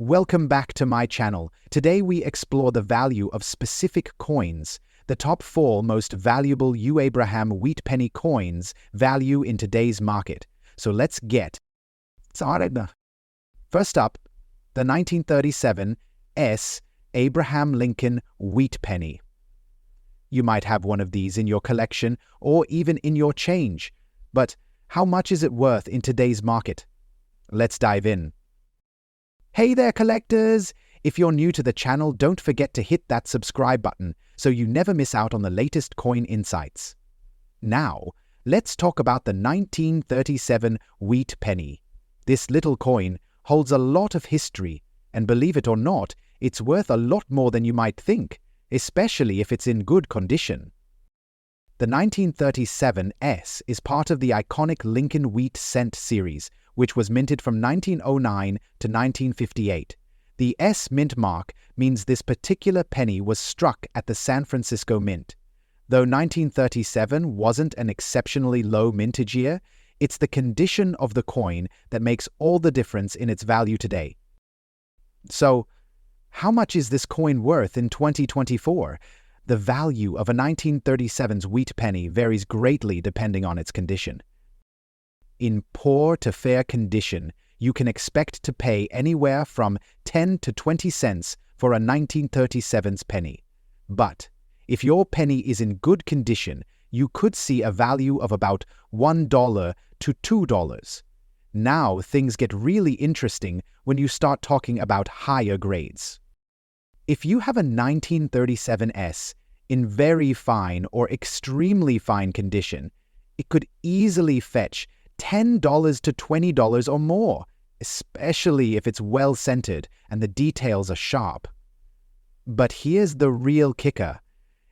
Welcome back to my channel. Today we explore the value of specific coins, the top 4 most valuable U. Abraham wheat penny coins value in today's market. So let's get started. First up, the 1937 S. Abraham Lincoln wheat penny. You might have one of these in your collection or even in your change, but how much is it worth in today's market? Let's dive in. Hey there, collectors! If you're new to the channel, don't forget to hit that subscribe button so you never miss out on the latest coin insights. Now, let's talk about the 1937 wheat penny. This little coin holds a lot of history, and believe it or not, it's worth a lot more than you might think, especially if it's in good condition. The 1937 S is part of the iconic Lincoln Wheat Cent series, which was minted from 1909 to 1958. The S mint mark means this particular penny was struck at the San Francisco Mint. Though 1937 wasn't an exceptionally low mintage year, it's the condition of the coin that makes all the difference in its value today. So, how much is this coin worth in 2024? The value of a 1937's wheat penny varies greatly depending on its condition. In poor to fair condition, you can expect to pay anywhere from 10 to 20 cents for a 1937's penny. But if your penny is in good condition, you could see a value of about $1 to $2. Now things get really interesting when you start talking about higher grades. If you have a 1937 S in very fine or extremely fine condition, it could easily fetch $10 to $20 or more, especially if it's well centered and the details are sharp. But here's the real kicker.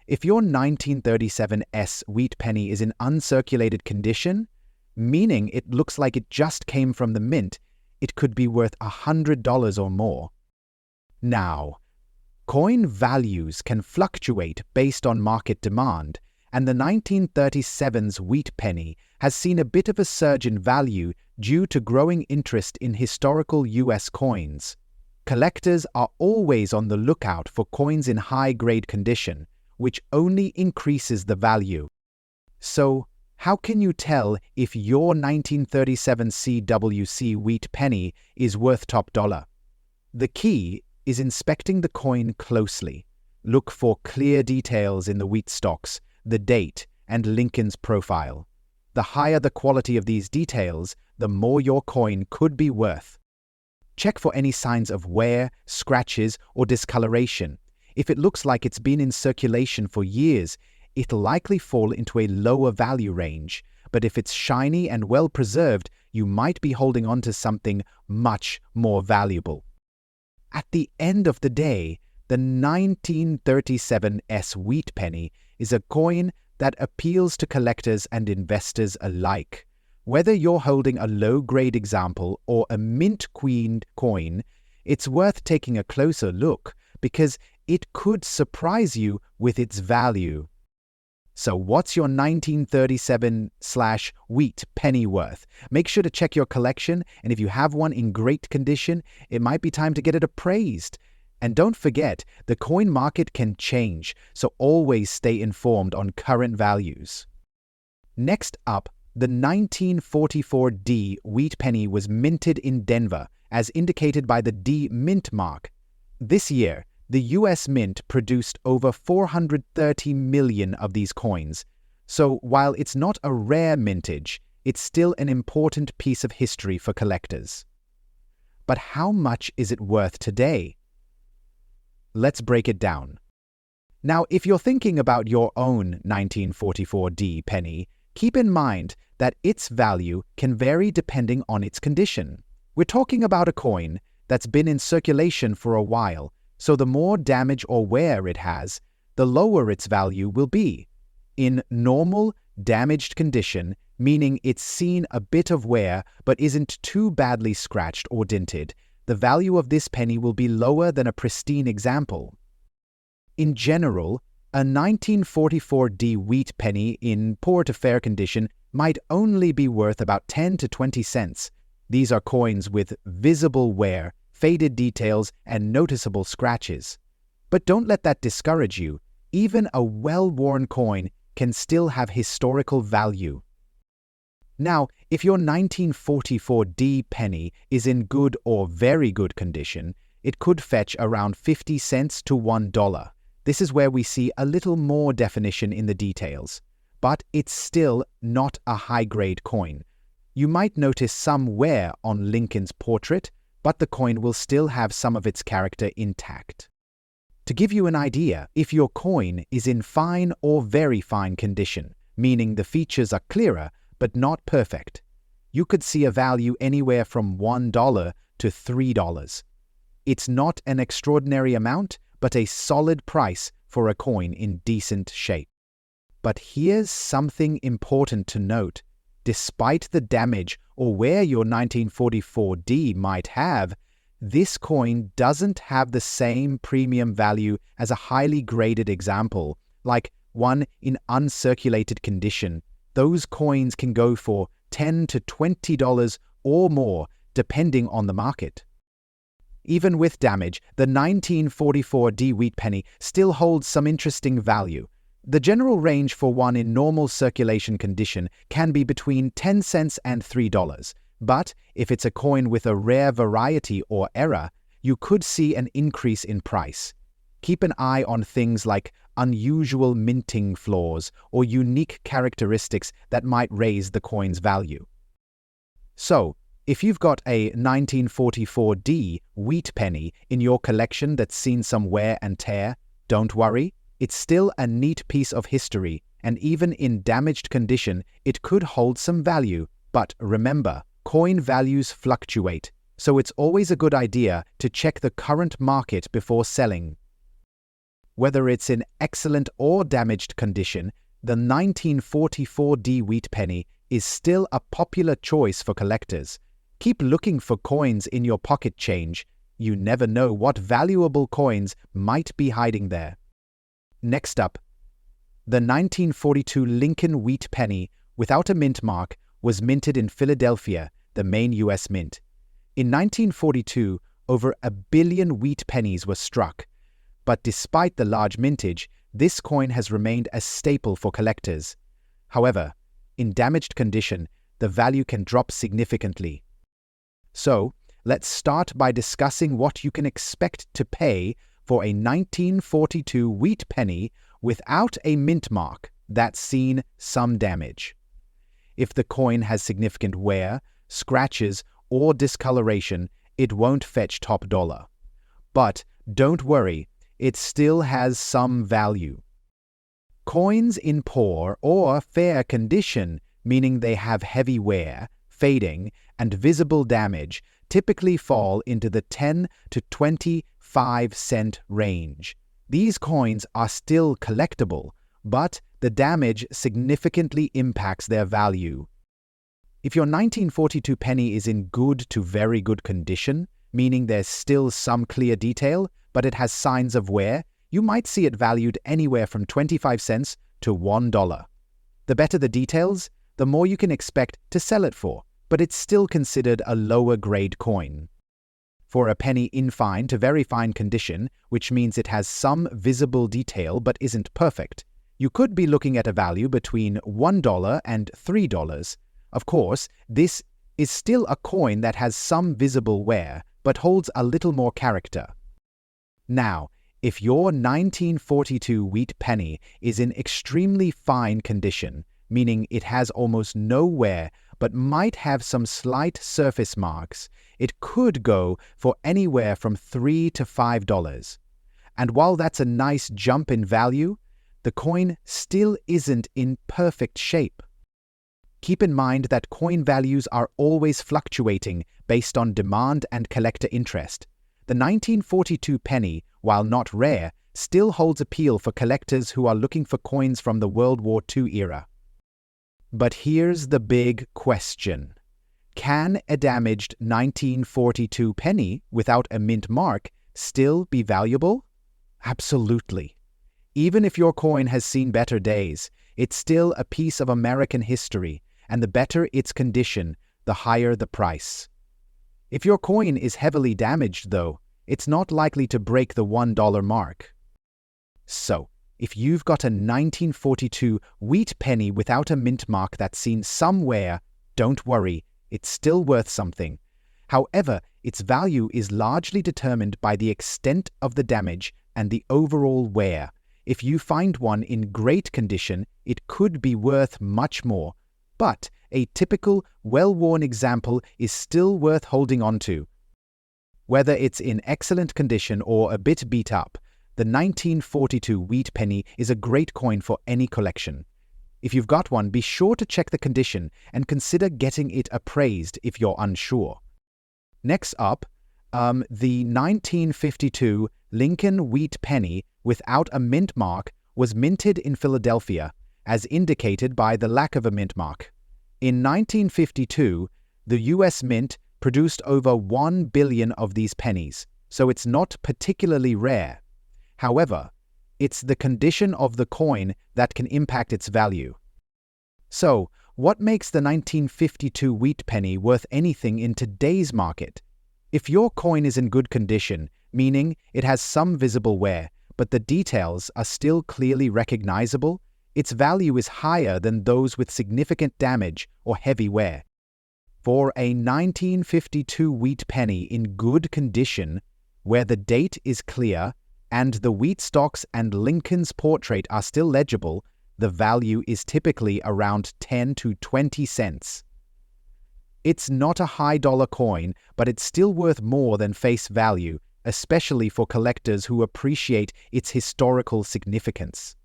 If your 1937 S wheat penny is in uncirculated condition, meaning it looks like it just came from the mint, it could be worth $100 or more. Now, coin values can fluctuate based on market demand, and the 1937's wheat penny has seen a bit of a surge in value due to growing interest in historical U.S. coins. Collectors are always on the lookout for coins in high-grade condition, which only increases the value. So, how can you tell if your 1937 CWC wheat penny is worth top dollar? The key is inspecting the coin closely. Look for clear details in the wheat stocks, the date, and Lincoln's profile. The higher the quality of these details, the more your coin could be worth. Check for any signs of wear, scratches, or discoloration. If it looks like it's been in circulation for years, it'll likely fall into a lower value range. But if it's shiny and well preserved, you might be holding on to something much more valuable. At the end of the day, the 1937 S wheat penny is a coin that appeals to collectors and investors alike. Whether you're holding a low-grade example or a mint queen coin, it's worth taking a closer look because it could surprise you with its value. So what's your 1937/wheat penny worth? Make sure to check your collection, and if you have one in great condition, it might be time to get it appraised. And don't forget, the coin market can change, so always stay informed on current values. Next up, the 1944 D wheat penny was minted in Denver, as indicated by the D mint mark. This year, the U.S. Mint produced over 430 million of these coins, so while it's not a rare mintage, it's still an important piece of history for collectors. But how much is it worth today? Let's break it down. Now, if you're thinking about your own 1944 D penny, keep in mind that its value can vary depending on its condition. We're talking about a coin that's been in circulation for a while, so the more damage or wear it has, the lower its value will be. In normal, damaged condition, meaning it's seen a bit of wear but isn't too badly scratched or dinted, the value of this penny will be lower than a pristine example. In general, a 1944 D wheat penny in poor to fair condition might only be worth about 10 to 20 cents. These are coins with visible wear, faded details, and noticeable scratches. But don't let that discourage you. Even a well-worn coin can still have historical value. Now, if your 1944D penny is in good or very good condition, it could fetch around 50 cents to $1. This is where we see a little more definition in the details. But it's still not a high-grade coin. You might notice some wear on Lincoln's portrait, but the coin will still have some of its character intact. To give you an idea, if your coin is in fine or very fine condition, meaning the features are clearer but not perfect, you could see a value anywhere from $1 to $3. It's not an extraordinary amount, but a solid price for a coin in decent shape. But here's something important to note. Despite the damage or wear your 1944D might have, this coin doesn't have the same premium value as a highly graded example, like one in uncirculated condition. Those coins can go for $10 to $20 or more, depending on the market. Even with damage, the 1944D wheat penny still holds some interesting value. The general range for one in normal circulation condition can be between 10 cents and $3, but if it's a coin with a rare variety or error, you could see an increase in price. Keep an eye on things like unusual minting flaws or unique characteristics that might raise the coin's value. So, if you've got a 1944D wheat penny in your collection that's seen some wear and tear, don't worry. It's still a neat piece of history, and even in damaged condition, it could hold some value. But remember, coin values fluctuate, so it's always a good idea to check the current market before selling. Whether it's in excellent or damaged condition, the 1944D wheat penny is still a popular choice for collectors. Keep looking for coins in your pocket change. You never know what valuable coins might be hiding there. Next up, the 1942 Lincoln wheat penny without a mint mark was minted in Philadelphia, the main U.S. mint. In 1942, over 1 billion wheat pennies were struck. But despite the large mintage, this coin has remained a staple for collectors. However, in damaged condition, the value can drop significantly. So, let's start by discussing what you can expect to pay for a 1942 wheat penny without a mint mark that's seen some damage. If the coin has significant wear, scratches, or discoloration, it won't fetch top dollar. But don't worry, it still has some value. Coins in poor or fair condition, meaning they have heavy wear, fading, and visible damage, typically fall into the 10 to 25 cent range. These coins are still collectible, but the damage significantly impacts their value. If your 1942 penny is in good to very good condition, meaning there's still some clear detail, but it has signs of wear, you might see it valued anywhere from 25 cents to $1. The better the details, the more you can expect to sell it for, but it's still considered a lower grade coin. For a penny in fine to very fine condition, which means it has some visible detail but isn't perfect, you could be looking at a value between $1 and $3. Of course, this is still a coin that has some visible wear, but holds a little more character. Now, if your 1942 wheat penny is in extremely fine condition, meaning it has almost no wear but might have some slight surface marks, it could go for anywhere from $3 to $5. And while that's a nice jump in value, the coin still isn't in perfect shape. Keep in mind that coin values are always fluctuating based on demand and collector interest. The 1942 penny, while not rare, still holds appeal for collectors who are looking for coins from the World War II era. But here's the big question. Can a damaged 1942 penny without a mint mark still be valuable? Absolutely. Even if your coin has seen better days, it's still a piece of American history, and the better its condition, the higher the price. If your coin is heavily damaged, though, it's not likely to break the $1 mark. So, if you've got a 1942 wheat penny without a mint mark that's seen somewhere, don't worry, it's still worth something. However, its value is largely determined by the extent of the damage and the overall wear. If you find one in great condition, it could be worth much more. But a typical, well-worn example is still worth holding on to. Whether it's in excellent condition or a bit beat up, the 1942 wheat penny is a great coin for any collection. If you've got one, be sure to check the condition and consider getting it appraised if you're unsure. Next up, the 1952 Lincoln wheat penny without a mint mark was minted in Philadelphia, as indicated by the lack of a mint mark. In 1952, the U.S. Mint produced over 1 billion of these pennies, so it's not particularly rare. However, it's the condition of the coin that can impact its value. So, what makes the 1952 wheat penny worth anything in today's market? If your coin is in good condition, meaning it has some visible wear, but the details are still clearly recognizable, its value is higher than those with significant damage or heavy wear. For a 1952 wheat penny in good condition, where the date is clear and the wheat stalks and Lincoln's portrait are still legible, the value is typically around 10 to 20 cents. It's not a high-dollar coin, but it's still worth more than face value, especially for collectors who appreciate its historical significance.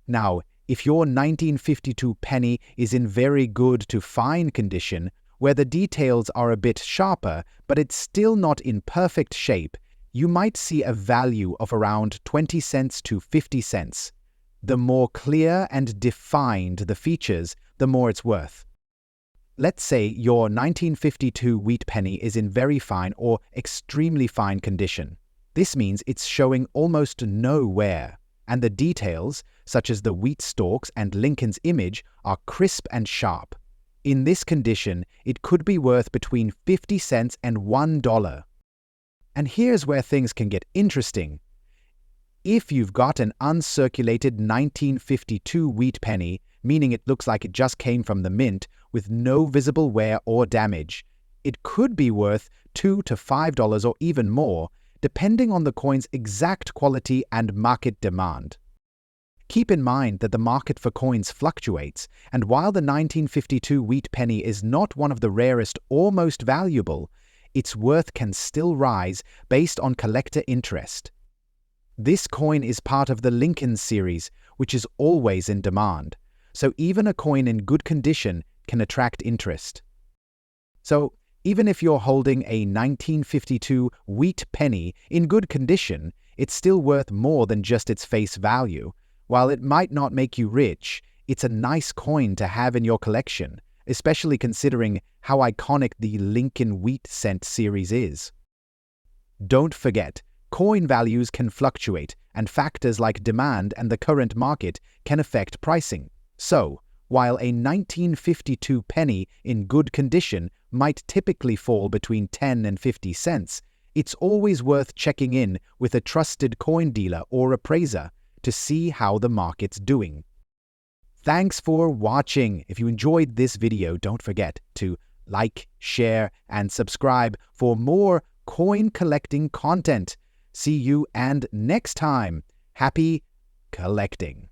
Now, if your 1952 penny is in very good to fine condition, where the details are a bit sharper, but it's still not in perfect shape, you might see a value of around 20 cents to 50 cents. The more clear and defined the features, the more it's worth. Let's say your 1952 wheat penny is in very fine or extremely fine condition. This means it's showing almost no wear, and the details, such as the wheat stalks and Lincoln's image, are crisp and sharp. In this condition, it could be worth between 50 cents and $1. And here's where things can get interesting. If you've got an uncirculated 1952 wheat penny, meaning it looks like it just came from the mint, with no visible wear or damage, it could be worth $2 to $5 or even more, depending on the coin's exact quality and market demand. Keep in mind that the market for coins fluctuates, and while the 1952 wheat penny is not one of the rarest or most valuable, its worth can still rise based on collector interest. This coin is part of the Lincoln series, which is always in demand, so even a coin in good condition can attract interest. So, even if you're holding a 1952 wheat penny in good condition, it's still worth more than just its face value. While it might not make you rich, it's a nice coin to have in your collection, especially considering how iconic the Lincoln Wheat Cent series is. Don't forget, coin values can fluctuate, and factors like demand and the current market can affect pricing. So, while a 1952 penny in good condition might typically fall between 10 and 50 cents, it's always worth checking in with a trusted coin dealer or appraiser to see how the market's doing. Thanks for watching. If you enjoyed this video, don't forget to like, share, and subscribe for more coin collecting content. See you and next time. Happy collecting.